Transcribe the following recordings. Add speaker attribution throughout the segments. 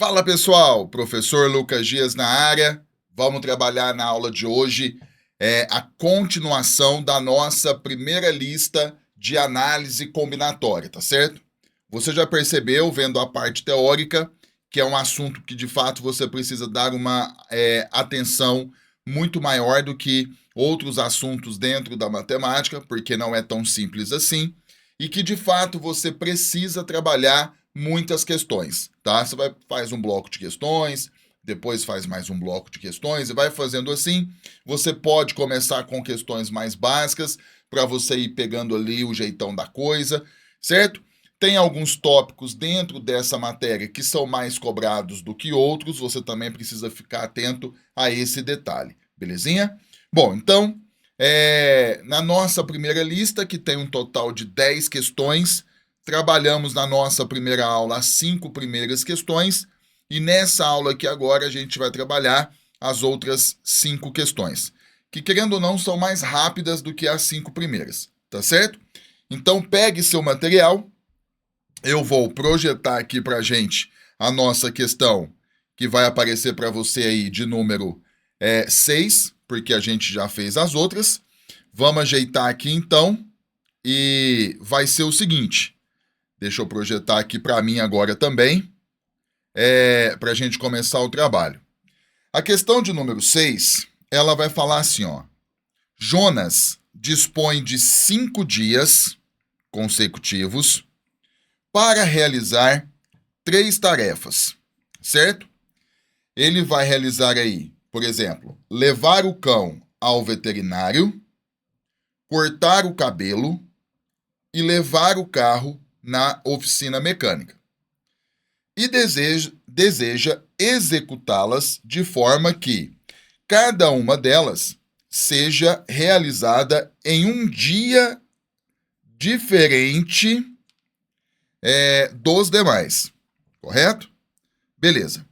Speaker 1: Fala pessoal, professor Lucas Dias na área. Vamos trabalhar na aula de hoje a continuação da nossa primeira lista de análise combinatória, tá certo? Você já percebeu, vendo a parte teórica, que é um assunto que de fato você precisa dar uma atenção muito maior do que outros assuntos dentro da matemática, porque não é tão simples assim, e que de fato você precisa trabalhar muitas questões, tá? Você faz um bloco de questões, depois faz mais um bloco de questões e vai fazendo assim. Você pode começar com questões mais básicas para você ir pegando ali o jeitão da coisa, certo? Tem alguns tópicos dentro dessa matéria que são mais cobrados do que outros, você também precisa ficar atento a esse detalhe, belezinha? Bom, então, na nossa primeira lista, que tem um total de 10 questões, trabalhamos na nossa primeira aula as 5 primeiras questões, e nessa aula aqui agora a gente vai trabalhar as outras 5 questões, que querendo ou não são mais rápidas do que as 5 primeiras, tá certo? Então pegue seu material, eu vou projetar aqui pra gente a nossa questão, que vai aparecer para você aí de número 6, porque a gente já fez as outras. Vamos ajeitar aqui então, e vai ser o seguinte. Deixa eu projetar aqui para mim agora também, para a gente começar o trabalho. A questão de número 6, ela vai falar assim, ó. Jonas dispõe de 5 dias consecutivos para realizar 3 tarefas, certo? Ele vai realizar aí, por exemplo, levar o cão ao veterinário, cortar o cabelo e levar o carro na oficina mecânica. E deseja executá-las de forma que cada uma delas seja realizada em um dia diferente dos demais. Correto? Beleza.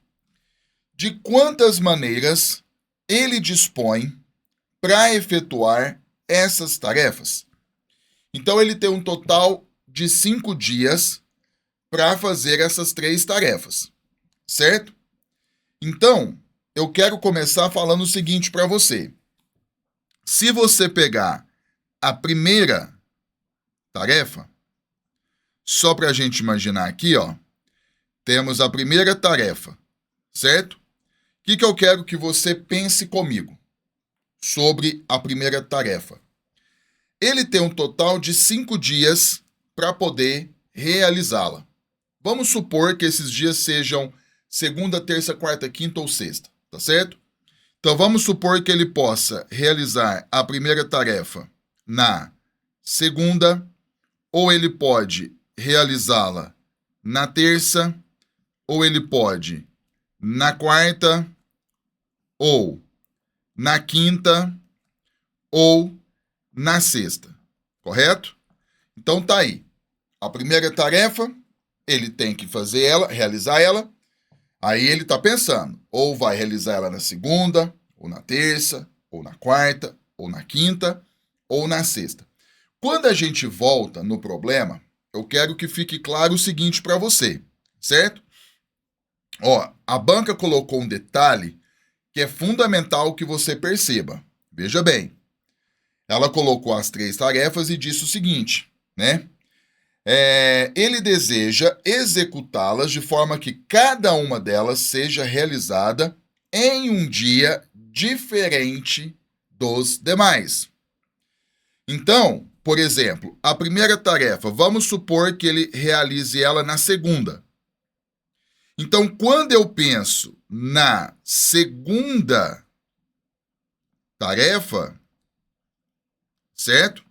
Speaker 1: De quantas maneiras ele dispõe para efetuar essas tarefas? Então, ele tem um total de 5 dias para fazer essas 3 tarefas, certo? Então, eu quero começar falando o seguinte para você. Se você pegar a primeira tarefa, só para a gente imaginar aqui, ó, temos a primeira tarefa, certo? O que eu quero que você pense comigo sobre a primeira tarefa? Ele tem um total de 5 dias para poder realizá-la. Vamos supor que esses dias sejam segunda, terça, quarta, quinta ou sexta, tá certo? Então vamos supor que ele possa realizar a primeira tarefa na segunda, ou ele pode realizá-la na terça, ou ele pode na quarta, ou na quinta, ou na sexta, correto? Então tá aí. A primeira tarefa, ele tem que fazer ela, realizar ela. Aí ele tá pensando, ou vai realizar ela na segunda, ou na terça, ou na quarta, ou na quinta, ou na sexta. Quando a gente volta no problema, eu quero que fique claro o seguinte para você, certo? Ó, a banca colocou um detalhe que é fundamental que você perceba. Veja bem, ela colocou as 3 tarefas e disse o seguinte, né? Ele deseja executá-las de forma que cada uma delas seja realizada em um dia diferente dos demais. Então, por exemplo, a primeira tarefa, vamos supor que ele realize ela na segunda. Então, quando eu penso na segunda tarefa, certo?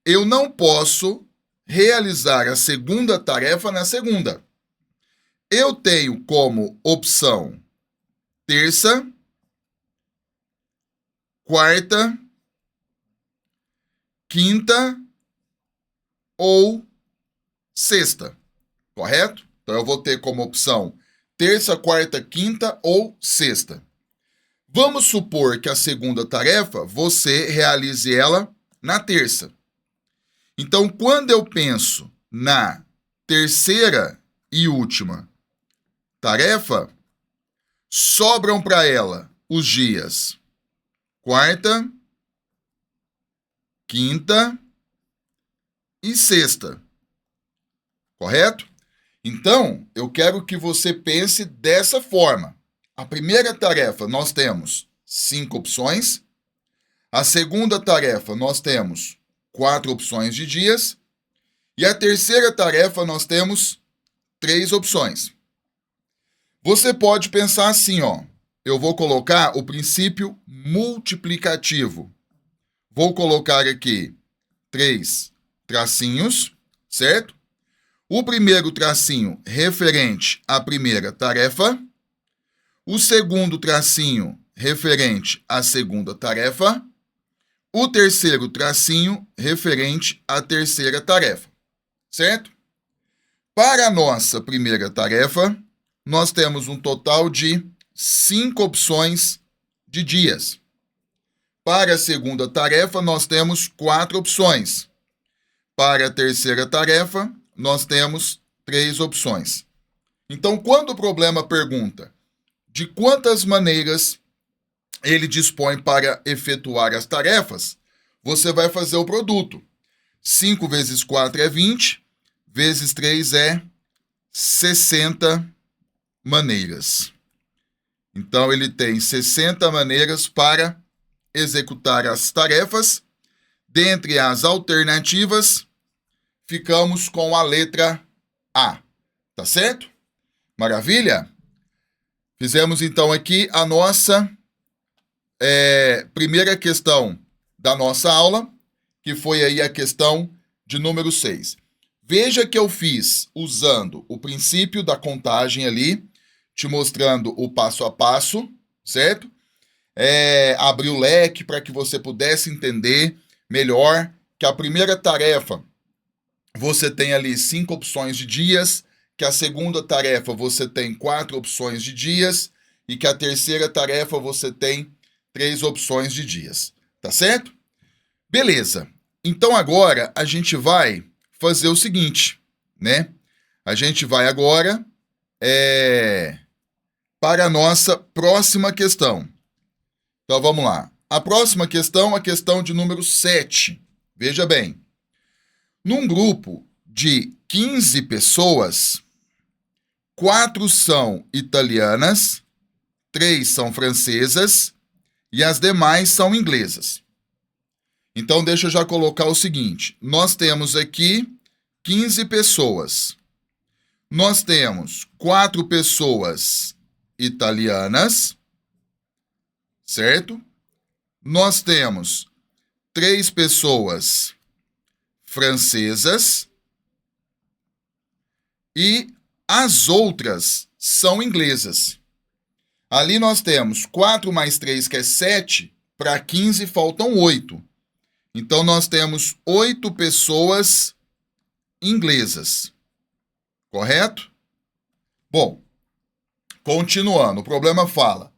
Speaker 1: Eu não posso realizar a segunda tarefa na segunda. Eu tenho como opção terça, quarta, quinta ou sexta, correto? Então eu vou ter como opção terça, quarta, quinta ou sexta. Vamos supor que a segunda tarefa você realize ela na terça. Então, quando eu penso na terceira e última tarefa, sobram para ela os dias quarta, quinta e sexta, correto? Então, eu quero que você pense dessa forma. A primeira tarefa, nós temos 5 opções. A segunda tarefa, nós temos 4 opções de dias. E a terceira tarefa, nós temos 3 opções. Você pode pensar assim, ó. Eu vou colocar o princípio multiplicativo. Vou colocar aqui 3 tracinhos, certo? O primeiro tracinho referente à primeira tarefa. O segundo tracinho referente à segunda tarefa. O terceiro tracinho referente à terceira tarefa, certo? Para a nossa primeira tarefa, nós temos um total de 5 opções de dias. Para a segunda tarefa, nós temos 4 opções. Para a terceira tarefa, nós temos 3 opções. Então, quando o problema pergunta de quantas maneiras ele dispõe para efetuar as tarefas, você vai fazer o produto. 5 vezes 4 é 20, vezes 3 é 60 maneiras. Então, ele tem 60 maneiras para executar as tarefas. Dentre as alternativas, ficamos com a letra A. Tá certo? Maravilha? Fizemos, então, aqui a nossa primeira questão da nossa aula, que foi aí a questão de número 6. Veja que eu fiz usando o princípio da contagem ali, te mostrando o passo a passo, certo? Abri o leque para que você pudesse entender melhor que a primeira tarefa você tem ali 5 opções de dias, que a segunda tarefa você tem 4 opções de dias e que a terceira tarefa você tem 3 opções de dias, tá certo? Beleza. Então agora a gente vai fazer o seguinte, né? A gente vai agora para a nossa próxima questão. Então vamos lá. A próxima questão, a questão de número 7. Veja bem. Num grupo de 15 pessoas, 4 são italianas, 3 são francesas e as demais são inglesas. Então, deixa eu já colocar o seguinte. Nós temos aqui 15 pessoas. Nós temos 4 pessoas italianas, certo? Nós temos 3 pessoas francesas e as outras são inglesas. Ali nós temos 4 mais 3, que é 7, para 15 faltam 8. Então, nós temos 8 pessoas inglesas, correto? Bom, continuando, o problema fala: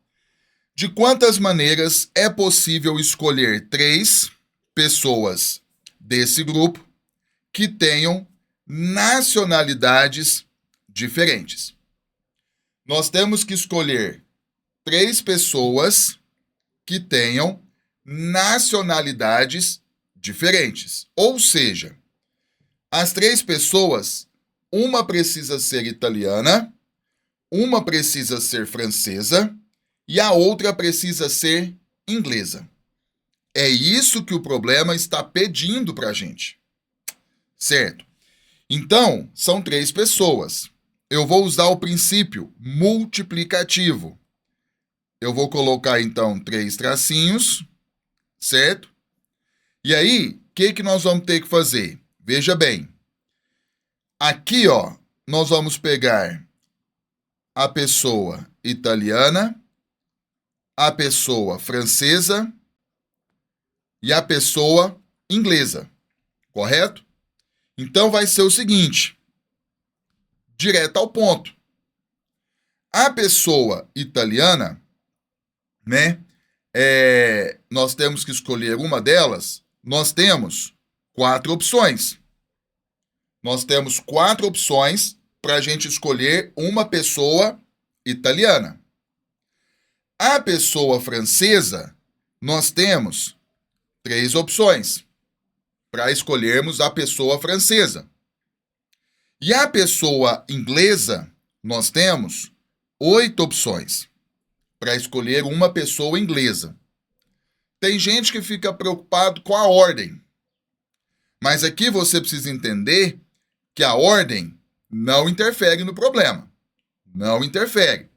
Speaker 1: de quantas maneiras é possível escolher 3 pessoas desse grupo que tenham nacionalidades diferentes? Nós temos que escolher 3 pessoas que tenham nacionalidades diferentes. Ou seja, as 3 pessoas, uma precisa ser italiana, uma precisa ser francesa e a outra precisa ser inglesa. É isso que o problema está pedindo para a gente. Certo? Então, são 3 pessoas. Eu vou usar o princípio multiplicativo. Eu vou colocar, então, 3 tracinhos, certo? E aí, o que nós vamos ter que fazer? Veja bem. Aqui, ó, nós vamos pegar a pessoa italiana, a pessoa francesa e a pessoa inglesa, correto? Então, vai ser o seguinte, direto ao ponto. A pessoa italiana, né, nós temos que escolher uma delas. Nós temos 4 opções. Nós temos 4 opções para a gente escolher uma pessoa italiana. A pessoa francesa, nós temos 3 opções para escolhermos a pessoa francesa. E a pessoa inglesa, nós temos 8 opções para escolher uma pessoa inglesa. Tem gente que fica preocupado com a ordem. Mas aqui você precisa entender que a ordem não interfere no problema. Não interfere.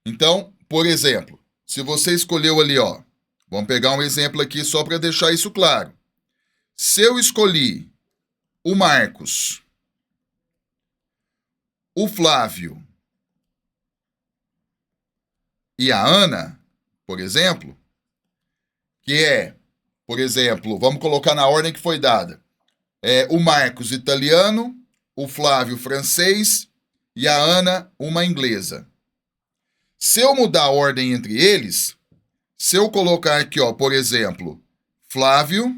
Speaker 1: Então, por exemplo, se você escolheu ali, ó, vamos pegar um exemplo aqui só para deixar isso claro. Se eu escolhi o Marcos, o Flávio e a Ana, por exemplo, que é, por exemplo, vamos colocar na ordem que foi dada. O Marcos italiano, o Flávio francês e a Ana uma inglesa. Se eu mudar a ordem entre eles, se eu colocar aqui, ó, por exemplo, Flávio,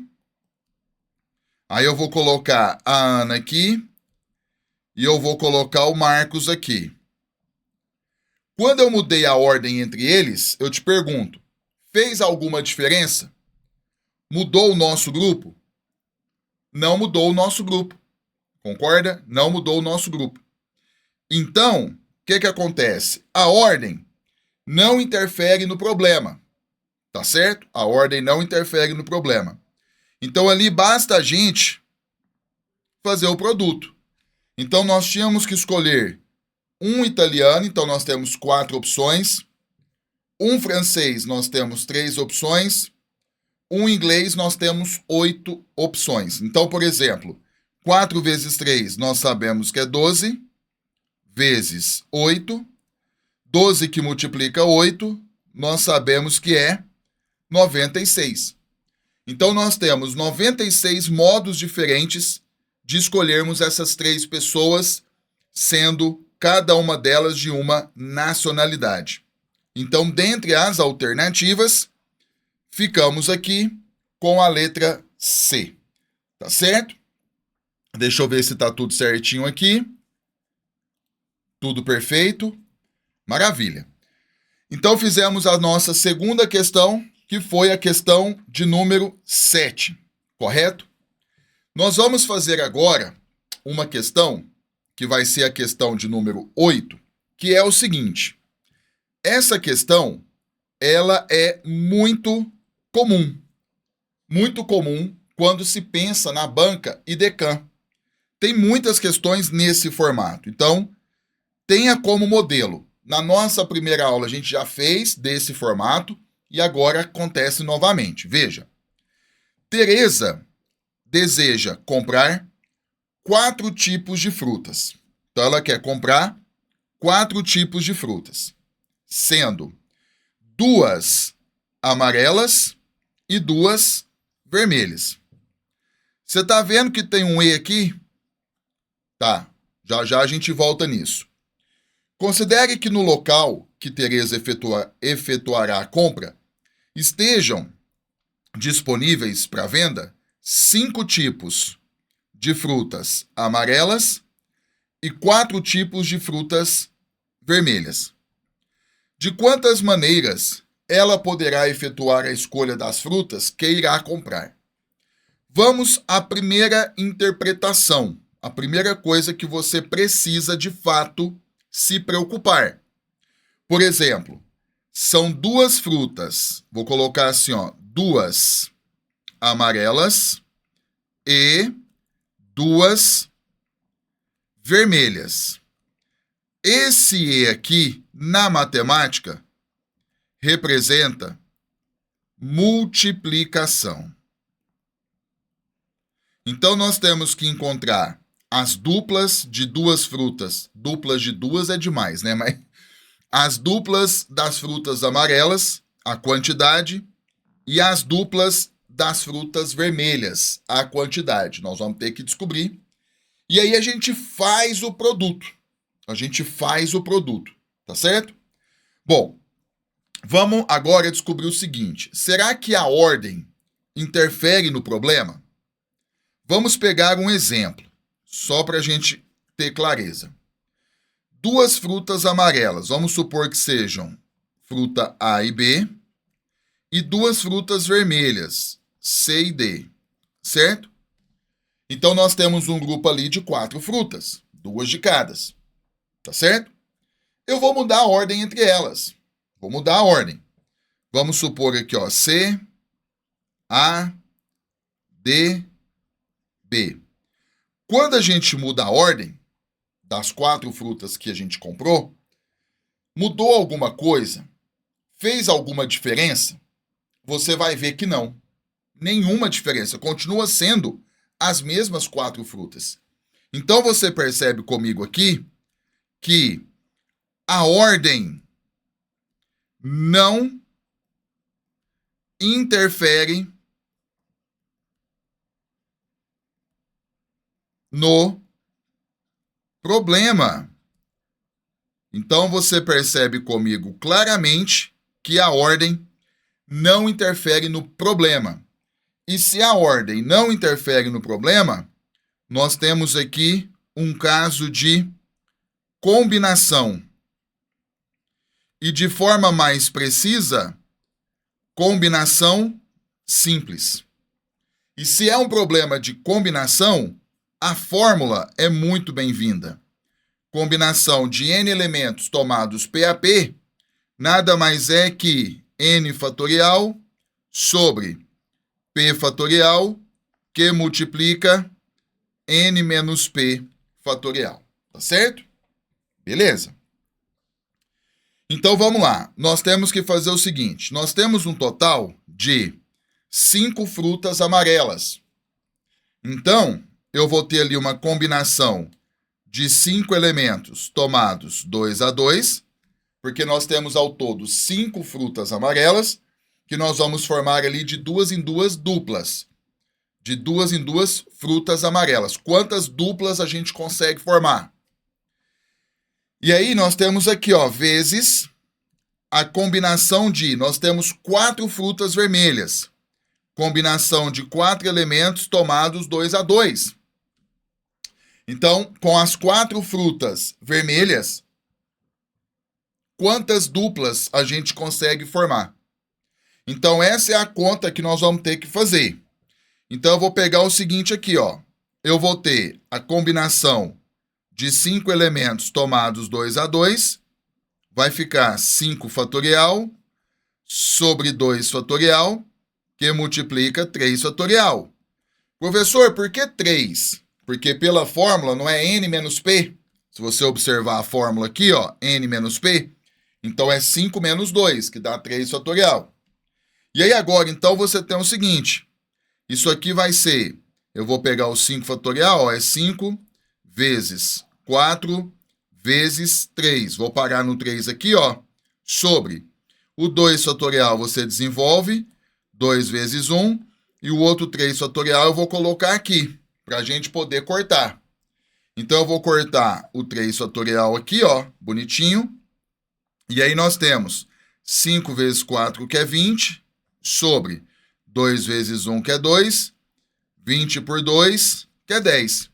Speaker 1: aí eu vou colocar a Ana aqui e eu vou colocar o Marcos aqui. Quando eu mudei a ordem entre eles, eu te pergunto, fez alguma diferença? Mudou o nosso grupo? Não mudou o nosso grupo. Concorda? Não mudou o nosso grupo. Então, o que acontece? A ordem não interfere no problema. Tá certo? A ordem não interfere no problema. Então, ali basta a gente fazer o produto. Então, nós tínhamos que escolher um italiano, então nós temos 4 opções. Um francês, nós temos 3 opções. Um inglês, nós temos 8 opções. Então, por exemplo, 4 vezes 3, nós sabemos que é 12, vezes 8. 12 que multiplica 8, nós sabemos que é 96. Então, nós temos 96 modos diferentes de escolhermos essas 3 pessoas, sendo cada uma delas de uma nacionalidade. Então, dentre as alternativas, ficamos aqui com a letra C. Tá certo? Deixa eu ver se tá tudo certinho aqui. Tudo perfeito. Maravilha. Então, fizemos a nossa segunda questão, que foi a questão de número 7. Correto? Nós vamos fazer agora uma questão, que vai ser a questão de número 8, que é o seguinte. Essa questão, ela é muito comum. Muito comum quando se pensa na banca IDECAM. Tem muitas questões nesse formato. Então, tenha como modelo. Na nossa primeira aula, a gente já fez desse formato e agora acontece novamente. Veja. Tereza deseja comprar 4 tipos de frutas. Então, ela quer comprar 4 tipos de frutas, sendo 2 amarelas e 2 vermelhas. Você está vendo que tem um E aqui? Tá, já a gente volta nisso. Considere que no local que Tereza efetuará a compra, estejam disponíveis para venda 5 tipos de frutas amarelas e 4 tipos de frutas vermelhas. De quantas maneiras ela poderá efetuar a escolha das frutas que irá comprar? Vamos à primeira interpretação, a primeira coisa que você precisa de fato se preocupar. Por exemplo, são 2 frutas, vou colocar assim, ó, 2 amarelas e 2 vermelhas. Esse E aqui, na matemática, representa multiplicação. Então, nós temos que encontrar as duplas de 2 frutas. Duplas de 2 é demais, né? Mas as duplas das frutas amarelas, a quantidade, e as duplas das frutas vermelhas, a quantidade. Nós vamos ter que descobrir. E aí a gente faz o produto. Tá certo? Bom, vamos agora descobrir o seguinte. Será que a ordem interfere no problema? Vamos pegar um exemplo, só para a gente ter clareza. duas frutas amarelas. Vamos supor que sejam fruta A e B. E duas frutas vermelhas, C e D, certo? Então, nós temos um grupo ali de 4 frutas, 2 de cada, tá certo? Eu vou mudar a ordem entre elas. Vou mudar a ordem. Vamos supor aqui, ó, C, A, D, B. Quando a gente muda a ordem das 4 frutas que a gente comprou, mudou alguma coisa? Fez alguma diferença? Você vai ver que não. Nenhuma diferença. Continua sendo as mesmas 4 frutas. Então, você percebe comigo aqui que a ordem não interfere no problema. Então, você percebe comigo claramente que a ordem não interfere no problema. E se a ordem não interfere no problema, nós temos aqui um caso de combinação. E de forma mais precisa, combinação simples. E se é um problema de combinação, a fórmula é muito bem-vinda. Combinação de n elementos tomados P a P nada mais é que n fatorial sobre P fatorial que multiplica n menos P fatorial. Tá certo? Beleza. Então, vamos lá. Nós temos que fazer o seguinte. Nós temos um total de 5 frutas amarelas. Então, eu vou ter ali uma combinação de 5 elementos tomados 2 a 2, porque nós temos ao todo 5 frutas amarelas, que nós vamos formar ali de 2 em 2 duplas. De 2 em 2 frutas amarelas. Quantas duplas a gente consegue formar? E aí nós temos aqui, ó, vezes a combinação de... Nós temos 4 frutas vermelhas. Combinação de 4 elementos tomados 2 a 2. Então, com as 4 frutas vermelhas, quantas duplas a gente consegue formar? Então, essa é a conta que nós vamos ter que fazer. Então, eu vou pegar o seguinte aqui, ó. Eu vou ter a combinação de 5 elementos tomados 2 a 2. Vai ficar 5 fatorial sobre 2 fatorial, que multiplica 3 fatorial. Professor, por que 3? Porque pela fórmula não é n menos p. Se você observar a fórmula aqui, ó, n menos p, então é 5 menos 2, que dá 3 fatorial. E aí agora, então, você tem o seguinte. Isso aqui vai ser, eu vou pegar o 5 fatorial, ó, é 5 vezes 4 vezes 3. Vou parar no 3 aqui, ó, sobre o 2 fatorial você desenvolve, 2 vezes 1, e o outro 3 fatorial eu vou colocar aqui, para a gente poder cortar. Então, eu vou cortar o 3 fatorial aqui, ó, bonitinho. E aí nós temos 5 vezes 4, que é 20, sobre 2 vezes 1, que é 2, 20 por 2, que é 10.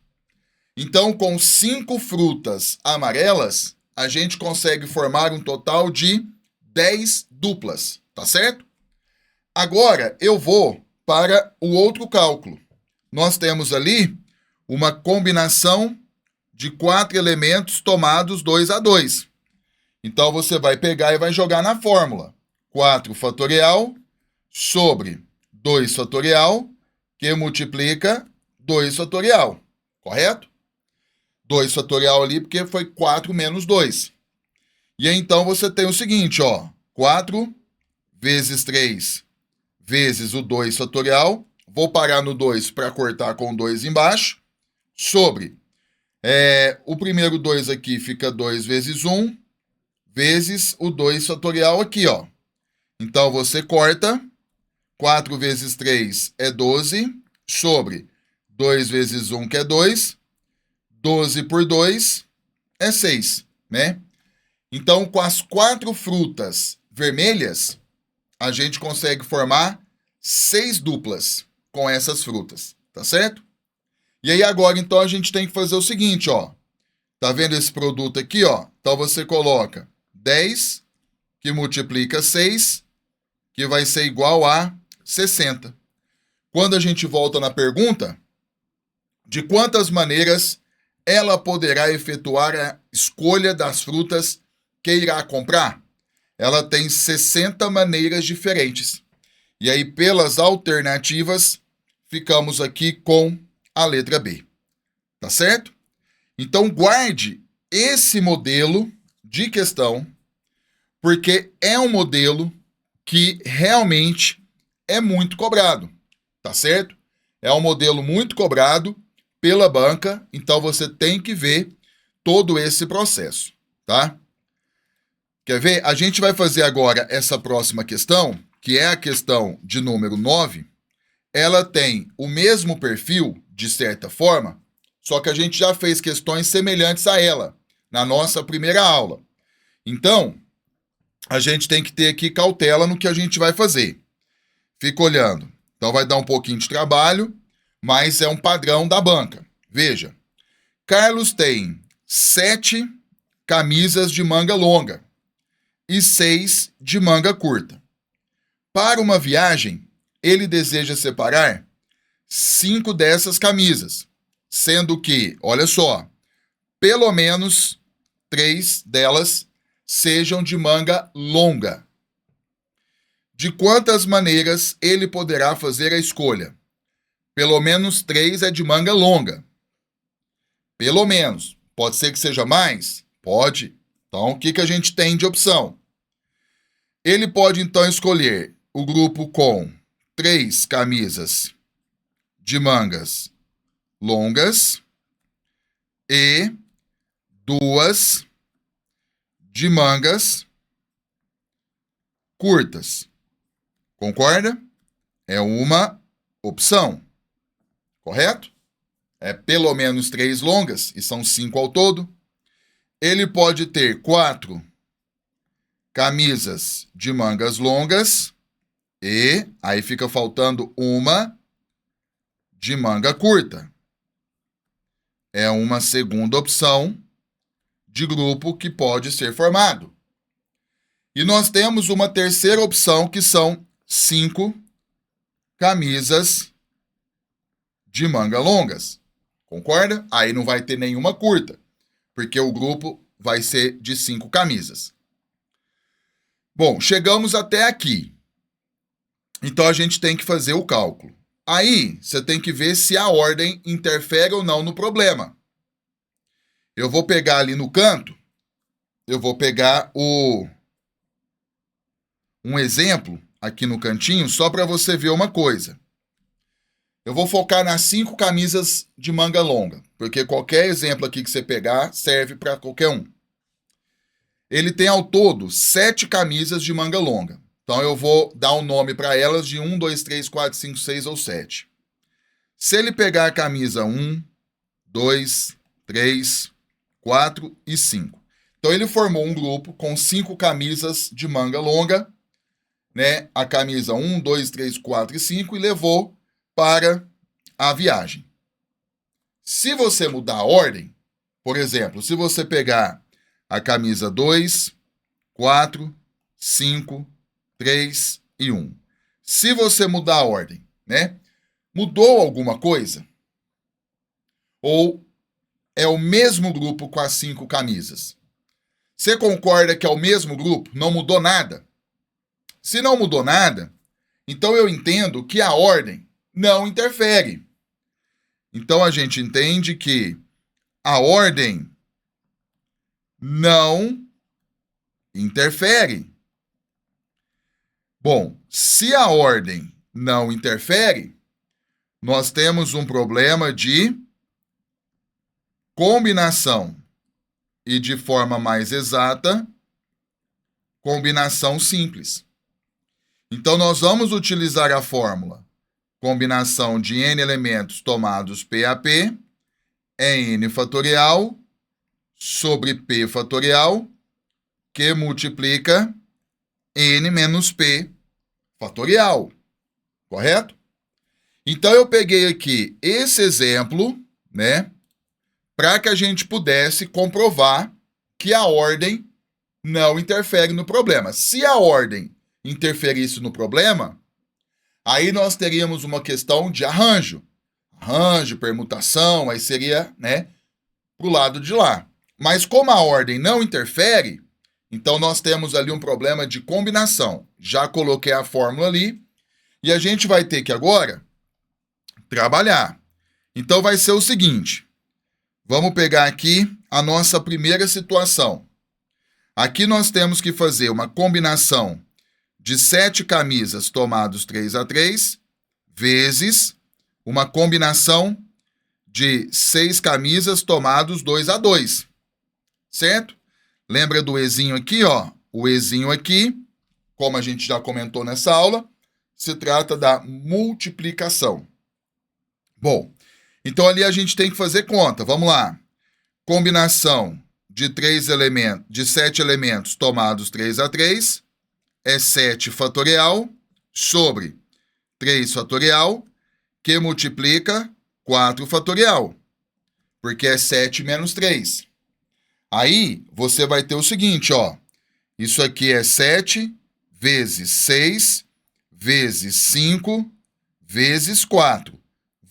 Speaker 1: Então, com 5 frutas amarelas, a gente consegue formar um total de 10 duplas, tá certo? Agora, eu vou para o outro cálculo. Nós temos ali uma combinação de 4 elementos tomados 2 a 2. Então, você vai pegar e vai jogar na fórmula. 4 fatorial sobre 2 fatorial, que multiplica 2 fatorial, correto? 2 fatorial ali, porque foi 4 menos 2. E aí, então, você tem o seguinte, ó. 4 vezes 3 vezes o 2 fatorial. Vou parar no 2 para cortar com o 2 embaixo. Sobre. O primeiro 2 aqui fica 2 vezes 1. Vezes o 2 fatorial aqui, ó. Então, você corta. 4 vezes 3 é 12. Sobre 2 vezes 1, que é 2. 12 por 2 é 6, né? Então, com as 4 frutas vermelhas, a gente consegue formar 6 duplas com essas frutas, tá certo? E aí agora, então, a gente tem que fazer o seguinte, ó. Tá vendo esse produto aqui, ó? Então você coloca 10 que multiplica 6, que vai ser igual a 60. Quando a gente volta na pergunta, de quantas maneiras ela poderá efetuar a escolha das frutas que irá comprar? Ela tem 60 maneiras diferentes. E aí, pelas alternativas, ficamos aqui com a letra B. Tá certo? Então, guarde esse modelo de questão, porque é um modelo que realmente é muito cobrado. Tá certo? É um modelo muito cobrado pela banca, então você tem que ver todo esse processo, tá? Quer ver? A gente vai fazer agora essa próxima questão, que é a questão de número 9. Ela tem o mesmo perfil, de certa forma, só que a gente já fez questões semelhantes a ela na nossa primeira aula. Então, a gente tem que ter aqui cautela no que a gente vai fazer. Fica olhando. Então vai dar um pouquinho de trabalho, mas é um padrão da banca. Veja, Carlos tem 7 camisas de manga longa e 6 de manga curta. Para uma viagem, ele deseja separar 5 dessas camisas, sendo que, olha só, pelo menos 3 delas sejam de manga longa. De quantas maneiras ele poderá fazer a escolha? Pelo menos 3 é de manga longa. Pelo menos. Pode ser que seja mais? Pode. Então, o que a gente tem de opção? Ele pode, então, escolher o grupo com 3 camisas de mangas longas e 2 de mangas curtas. Concorda? É uma opção. Correto? É pelo menos 3 longas, e são 5 ao todo. Ele pode ter 4 camisas de mangas longas e aí fica faltando uma de manga curta. É uma segunda opção de grupo que pode ser formado. E nós temos uma terceira opção, que são 5 camisas de manga longas. Concorda? Aí não vai ter nenhuma curta, porque o grupo vai ser de 5 camisas. Bom, chegamos até aqui. Então a gente tem que fazer o cálculo. Aí você tem que ver se a ordem interfere ou não no problema. Eu vou pegar ali no canto, eu vou pegar um exemplo aqui no cantinho, só para você ver uma coisa. Eu vou focar nas 5 camisas de manga longa, porque qualquer exemplo aqui que você pegar serve para qualquer um. Ele tem ao todo 7 camisas de manga longa. Então eu vou dar um nome para elas de 1, 2, 3, 4, 5, 6 ou 7. Se ele pegar a camisa 1, 2, 3, 4 e 5. Então ele formou um grupo com 5 camisas de manga longa, né? A camisa 1, 2, 3, 4 e 5 e levou para a viagem. Se você mudar a ordem, por exemplo, se você pegar a camisa 2, 4, 5, 3 e 1. Se você mudar a ordem, né? Mudou alguma coisa? Ou é o mesmo grupo com as 5 camisas? Você concorda que é o mesmo grupo? Não mudou nada? Se não mudou nada, então eu entendo que a ordem não interfere. Então a gente entende que a ordem não interfere. Bom, se a ordem não interfere, nós temos um problema de combinação e, de forma mais exata, combinação simples. Então nós vamos utilizar a fórmula combinação de n elementos tomados P a P é n fatorial sobre P fatorial, que multiplica n menos P fatorial. Correto? Então eu peguei aqui esse exemplo, né, para que a gente pudesse comprovar que a ordem não interfere no problema. Se a ordem interferisse no problema, aí nós teríamos uma questão de arranjo. Arranjo, permutação, aí seria, né, para o lado de lá. Mas como a ordem não interfere, então nós temos ali um problema de combinação. Já coloquei a fórmula ali e a gente vai ter que agora trabalhar. Então vai ser o seguinte, vamos pegar aqui a nossa primeira situação. Aqui nós temos que fazer uma combinação de 7 camisas tomados 3x3, vezes uma combinação de 6 camisas tomados 2x2, certo? Lembra do Ezinho aqui, ó? O Ezinho aqui, como a gente já comentou nessa aula, se trata da multiplicação. Bom, então ali a gente tem que fazer conta. Vamos lá. Combinação de 7 elementos tomados 3x3 é 7 fatorial sobre 3 fatorial, que multiplica 4 fatorial, porque é 7 menos 3. Aí você vai ter o seguinte, ó. Isso aqui é 7 vezes 6 vezes 5 vezes 4.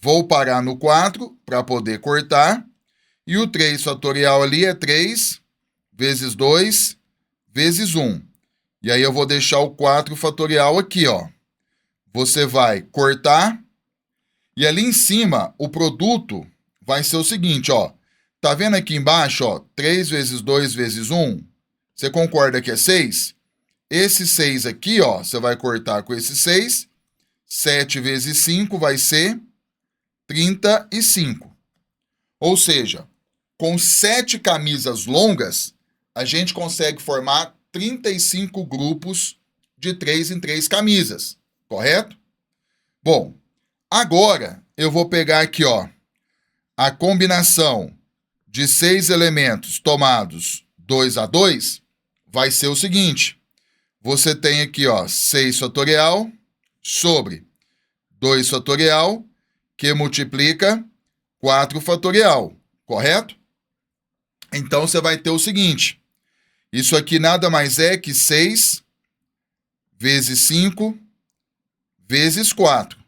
Speaker 1: Vou parar no 4 para poder cortar. E o 3 fatorial ali é 3 vezes 2 vezes 1. E aí eu vou deixar o 4 fatorial aqui, ó. Você vai cortar. E ali em cima, o produto vai ser o seguinte, ó. Tá vendo aqui embaixo, ó? 3 vezes 2 vezes 1. Você concorda que é 6? Esse 6 aqui, ó, você vai cortar com esse 6. 7 vezes 5 vai ser 35. Ou seja, com 7 camisas longas, a gente consegue formar 35 grupos de 3 em 3 camisas, correto? Bom, agora eu vou pegar aqui, ó, a combinação de 6 elementos tomados 2x2 vai ser o seguinte. Você tem aqui, ó, 6 fatorial sobre 2 fatorial, que multiplica 4 fatorial, correto? Então, você vai ter o seguinte. Isso aqui nada mais é que 6 vezes 5 vezes 4.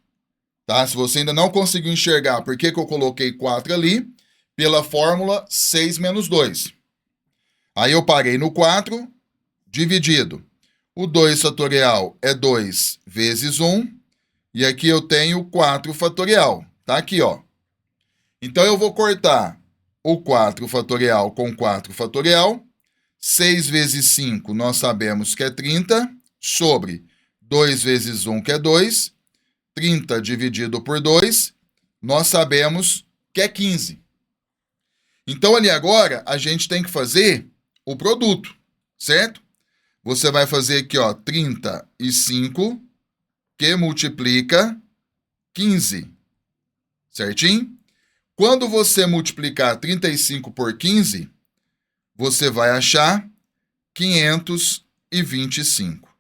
Speaker 1: Tá? Se você ainda não conseguiu enxergar por que eu coloquei 4 ali, pela fórmula 6 menos 2. Aí eu parei no 4, dividido. O 2 fatorial é 2 vezes 1. E aqui eu tenho 4 fatorial. Tá aqui, ó. Então eu vou cortar o 4 fatorial com 4 fatorial. 6 vezes 5 nós sabemos que é 30, sobre 2 vezes 1, que é 2. 30 dividido por 2, nós sabemos que é 15. Então ali agora a gente tem que fazer o produto, certo? Você vai fazer aqui, ó, 35, que multiplica 15, certinho? Quando você multiplicar 35 por 15, você vai achar 525,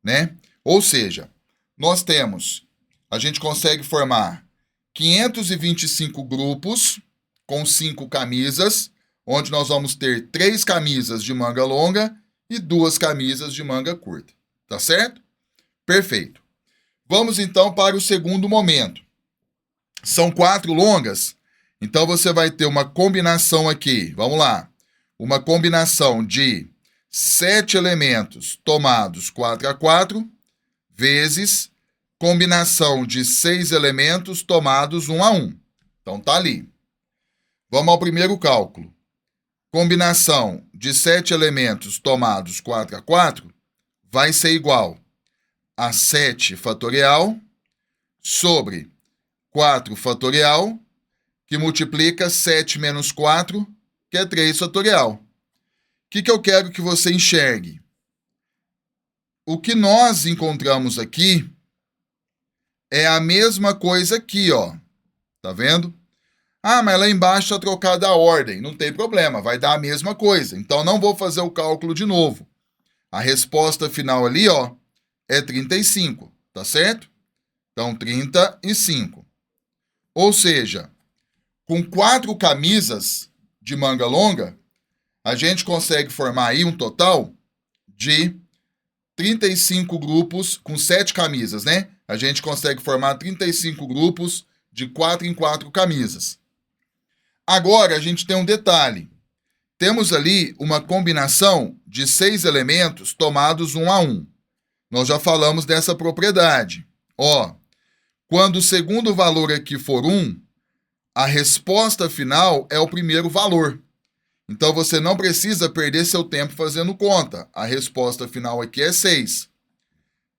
Speaker 1: né? Ou seja, nós temos, a gente consegue formar 525 grupos com 5 camisas, onde nós vamos ter 3 camisas de manga longa e 2 camisas de manga curta, tá certo? Perfeito. Vamos então para o segundo momento. São 4 longas, então você vai ter uma combinação aqui, vamos lá, uma combinação de 7 elementos tomados 4x4, vezes combinação de 6 elementos tomados 1x1. Então tá ali. Vamos ao primeiro cálculo. Combinação de 7 elementos tomados 4x4 vai ser igual a 7 fatorial sobre 4 fatorial, que multiplica 7 menos 4, que é 3 fatorial. O que eu quero que você enxergue? O que nós encontramos aqui é a mesma coisa aqui, ó. Tá vendo? Ah, mas lá embaixo está trocada a ordem. Não tem problema, vai dar a mesma coisa. Então, não vou fazer o cálculo de novo. A resposta final ali, ó, é 35, tá certo? Então, 35. Ou seja, com 4 camisas, de manga longa, a gente consegue formar aí um total de 35 grupos com 7 camisas, né? A gente consegue formar 35 grupos de 4 em 4 camisas. Agora, a gente tem um detalhe. Temos ali uma combinação de 6 elementos tomados um a um. Nós já falamos dessa propriedade. Ó, quando o segundo valor aqui for 1, a resposta final é o primeiro valor. Então, você não precisa perder seu tempo fazendo conta. A resposta final aqui é 6.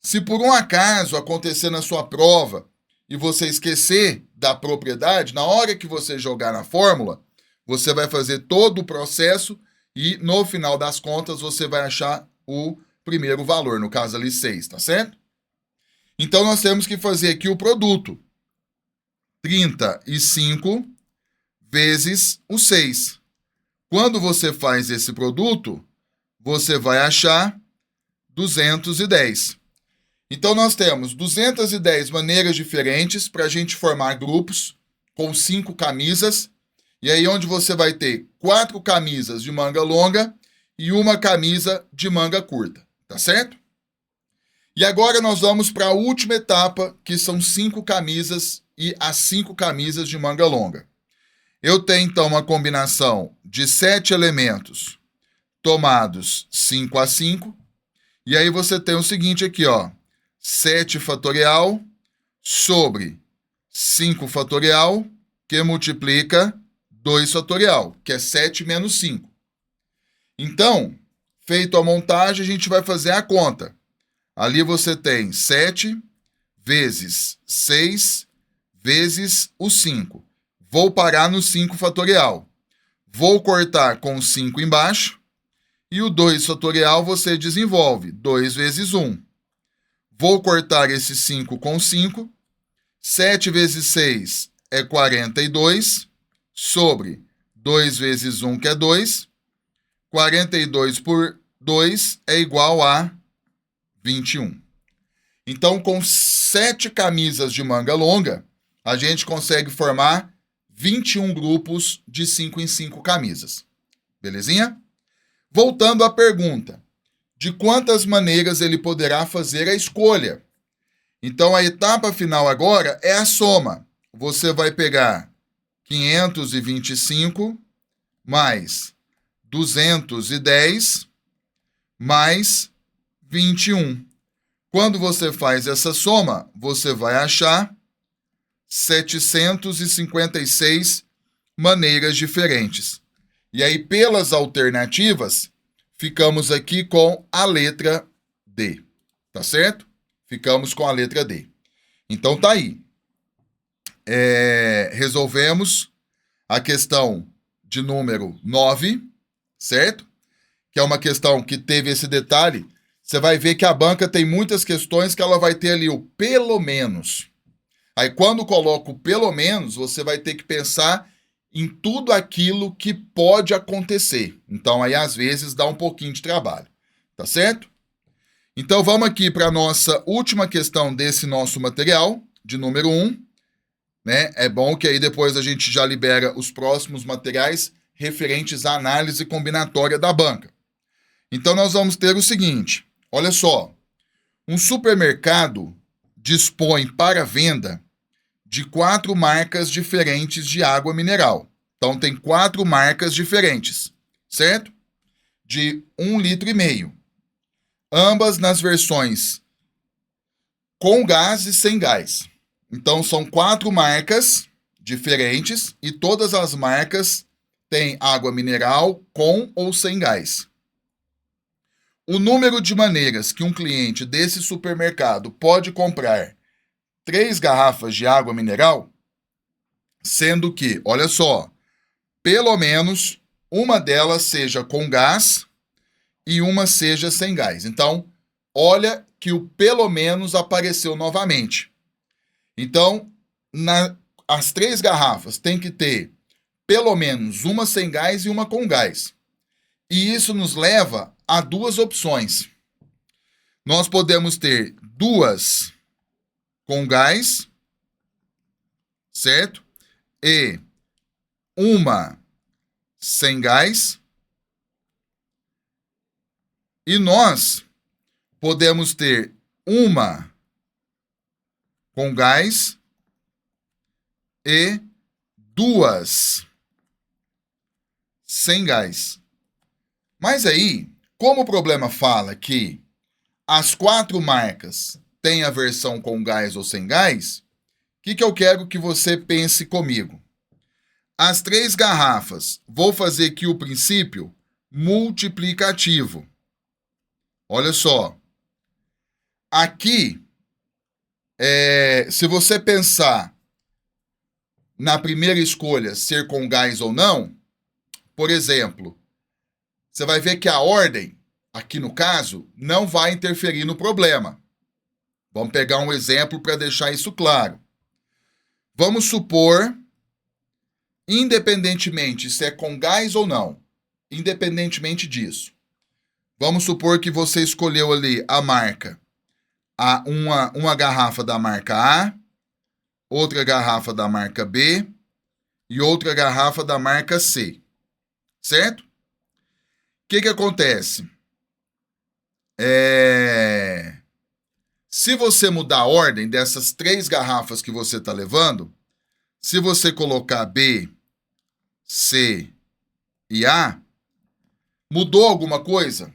Speaker 1: Se por um acaso acontecer na sua prova e você esquecer da propriedade, na hora que você jogar na fórmula, você vai fazer todo o processo e, no final das contas, você vai achar o primeiro valor, no caso ali 6, tá certo? Então, nós temos que fazer aqui o produto. 35 vezes o 6. Quando você faz esse produto, você vai achar 210. Então, nós temos 210 maneiras diferentes para a gente formar grupos com 5 camisas. E aí, onde você vai ter 4 camisas de manga longa e uma camisa de manga curta. Tá certo? E agora nós vamos para a última etapa, que são 5 camisas e as 5 camisas de manga longa. Eu tenho, então, uma combinação de 7 elementos tomados 5 a 5. E aí você tem o seguinte aqui, ó. 7 fatorial sobre 5 fatorial, que multiplica 2 fatorial, que é 7 menos 5. Então, feito a montagem, a gente vai fazer a conta. Ali você tem 7 vezes 6 vezes o 5. Vou parar no 5 fatorial. Vou cortar com o 5 embaixo. E o 2 fatorial você desenvolve. 2 vezes 1. Vou cortar esse 5 com 5. 7 vezes 6 é 42. Sobre 2 vezes 1, que é 2. 42 por 2 é igual a 21. Então, com 7 camisas de manga longa, a gente consegue formar 21 grupos de 5 em 5 camisas. Belezinha? Voltando à pergunta, de quantas maneiras ele poderá fazer a escolha? Então, a etapa final agora é a soma. Você vai pegar 525 mais 210 mais 21. Quando você faz essa soma, você vai achar 756 maneiras diferentes. E aí, pelas alternativas, ficamos aqui com a letra D. Tá certo? Ficamos com a letra D. Então, tá aí. Resolvemos a questão de número 9, certo? Que é uma questão que teve esse detalhe. Você vai ver que a banca tem muitas questões que ela vai ter ali o pelo menos. Aí, quando coloca o pelo menos, você vai ter que pensar em tudo aquilo que pode acontecer. Então, aí, às vezes, dá um pouquinho de trabalho. Tá certo? Então, vamos aqui para a nossa última questão desse nosso material, de número 1. Né? É bom que aí depois a gente já libera os próximos materiais referentes à análise combinatória da banca. Então, nós vamos ter o seguinte. Olha só. Um supermercado dispõe para venda de 4 marcas diferentes de água mineral. Então, tem 4 marcas diferentes, certo? De 1,5 litro. Ambas nas versões com gás e sem gás. Então, são 4 marcas diferentes e todas as marcas têm água mineral com ou sem gás. O número de maneiras que um cliente desse supermercado pode comprar 3 garrafas de água mineral, sendo que, olha só, pelo menos uma delas seja com gás e uma seja sem gás. Então, olha que o pelo menos apareceu novamente. Então, as 3 garrafas tem que ter pelo menos uma sem gás e uma com gás. E isso nos leva a 2 opções. Nós podemos ter 2 com gás, certo? E uma sem gás. E nós podemos ter uma com gás e duas sem gás. Mas aí, como o problema fala que as 4 marcas têm a versão com gás ou sem gás, o que eu quero que você pense comigo? As 3 garrafas, vou fazer aqui o princípio multiplicativo. Olha só. Aqui, se você pensar na primeira escolha, ser com gás ou não, por exemplo, você vai ver que a ordem, aqui no caso, não vai interferir no problema. Vamos pegar um exemplo para deixar isso claro. Vamos supor, independentemente se é com gás ou não, independentemente disso, vamos supor que você escolheu ali a marca, uma garrafa da marca A, outra garrafa da marca B e outra garrafa da marca C, certo? O que acontece? Se você mudar a ordem dessas 3 garrafas que você está levando, se você colocar B, C e A, mudou alguma coisa?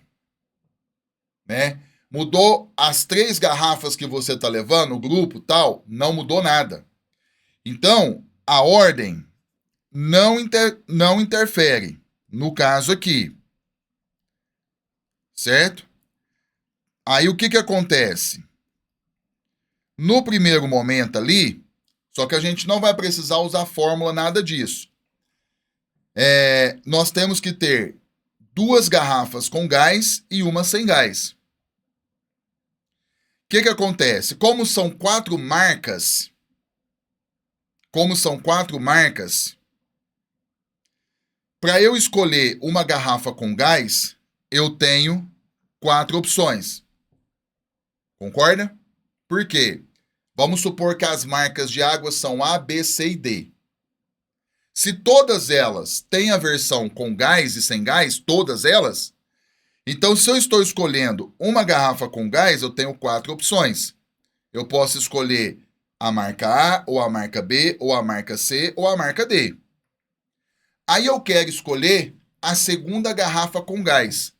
Speaker 1: Né? Mudou as 3 garrafas que você está levando, o grupo tal? Não mudou nada. Então, a ordem não interfere, no caso aqui. Certo? Aí o que acontece? No primeiro momento ali, só que a gente não vai precisar usar fórmula, nada disso. Nós temos que ter 2 garrafas com gás e uma sem gás. O que acontece? Como são 4 marcas, para eu escolher uma garrafa com gás, eu tenho 4 opções. Concorda? Por quê? Vamos supor que as marcas de água são A, B, C e D. Se todas elas têm a versão com gás e sem gás, todas elas, então se eu estou escolhendo uma garrafa com gás, eu tenho 4 opções. Eu posso escolher a marca A, ou a marca B, ou a marca C, ou a marca D. Aí eu quero escolher a segunda garrafa com gás.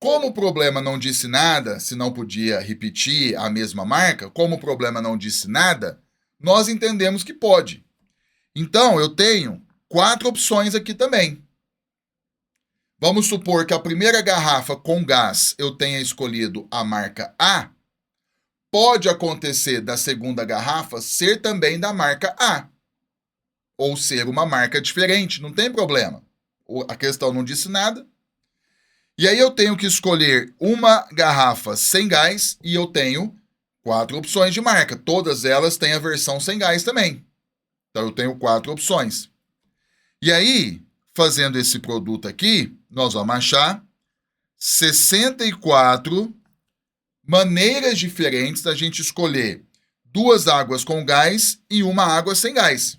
Speaker 1: Como o problema não disse nada, se não podia repetir a mesma marca, como o problema não disse nada, nós entendemos que pode. Então, eu tenho 4 opções aqui também. Vamos supor que a primeira garrafa com gás eu tenha escolhido a marca A. Pode acontecer da segunda garrafa ser também da marca A. Ou ser uma marca diferente, não tem problema. A questão não disse nada. E aí eu tenho que escolher uma garrafa sem gás e eu tenho 4 opções de marca. Todas elas têm a versão sem gás também. Então eu tenho 4 opções. E aí, fazendo esse produto aqui, nós vamos achar 64 maneiras diferentes da gente escolher 2 águas com gás e uma água sem gás.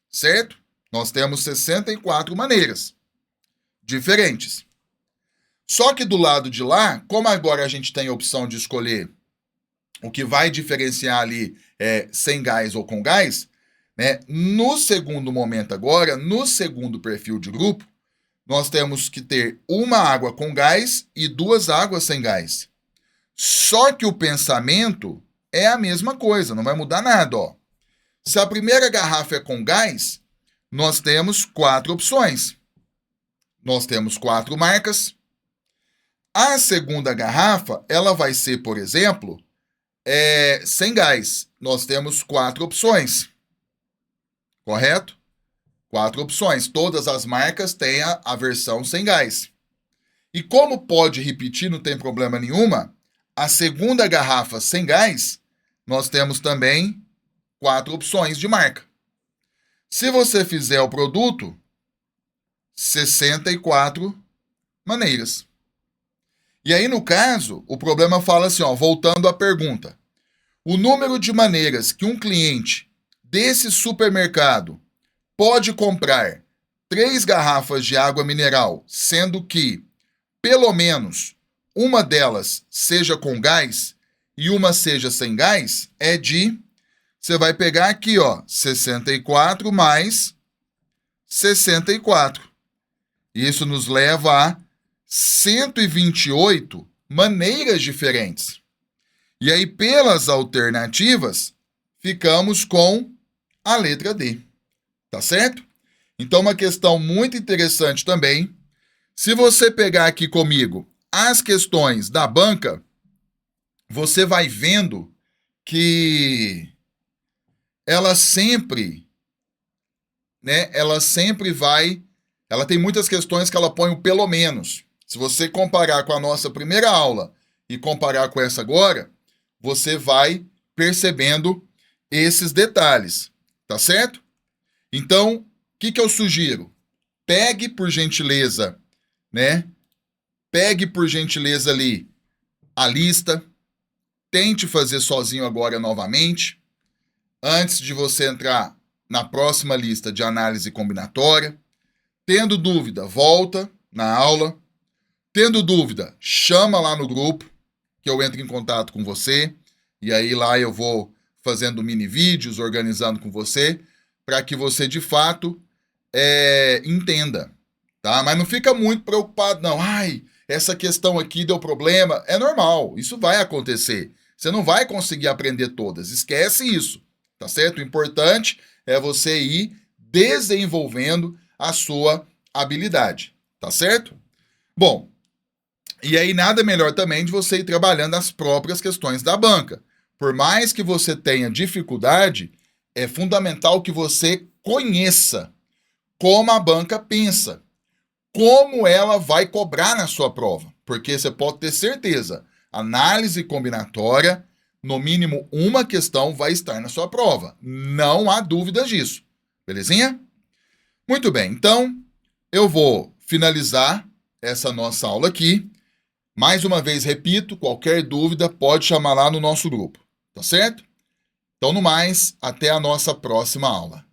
Speaker 1: Certo? Nós temos 64 maneiras diferentes. Só que do lado de lá, como agora a gente tem a opção de escolher o que vai diferenciar ali sem gás ou com gás, né? No segundo momento agora, no segundo perfil de grupo, nós temos que ter uma água com gás e 2 águas sem gás. Só que o pensamento é a mesma coisa, não vai mudar nada, ó. Se a primeira garrafa é com gás, nós temos 4 opções. Nós temos 4 marcas. A segunda garrafa, ela vai ser, por exemplo, sem gás. Nós temos 4 opções. Correto? 4 opções. Todas as marcas têm a versão sem gás. E como pode repetir, não tem problema nenhuma, a segunda garrafa sem gás, nós temos também 4 opções de marca. Se você fizer o produto, 64 maneiras. E aí, no caso, o problema fala assim, ó, voltando à pergunta. O número de maneiras que um cliente desse supermercado pode comprar 3 garrafas de água mineral, sendo que pelo menos uma delas seja com gás e uma seja sem gás, você vai pegar aqui, ó, 64 mais 64. Isso nos leva a 128 maneiras diferentes. E aí, pelas alternativas, ficamos com a letra D. Tá certo? Então, uma questão muito interessante também. Se você pegar aqui comigo as questões da banca, você vai vendo que ela sempre tem muitas questões que ela põe o pelo menos. Se você comparar com a nossa primeira aula e comparar com essa agora, você vai percebendo esses detalhes, tá certo? Então, o que eu sugiro? Pegue por gentileza, Pegue por gentileza ali a lista, tente fazer sozinho agora novamente, antes de você entrar na próxima lista de análise combinatória. Tendo dúvida, volta na aula. Tendo dúvida, chama lá no grupo, que eu entro em contato com você, e aí lá eu vou fazendo mini vídeos, organizando com você, para que você de fato entenda, tá? Mas não fica muito preocupado, não. Essa questão aqui deu problema. É normal, isso vai acontecer. Você não vai conseguir aprender todas, esquece isso, tá certo? O importante é você ir desenvolvendo a sua habilidade, tá certo? Bom, e aí nada melhor também de você ir trabalhando as próprias questões da banca. Por mais que você tenha dificuldade, é fundamental que você conheça como a banca pensa, como ela vai cobrar na sua prova. Porque você pode ter certeza, análise combinatória, no mínimo uma questão vai estar na sua prova. Não há dúvidas disso. Belezinha? Muito bem, então eu vou finalizar essa nossa aula aqui. Mais uma vez, repito, qualquer dúvida pode chamar lá no nosso grupo, tá certo? Então, no mais, até a nossa próxima aula.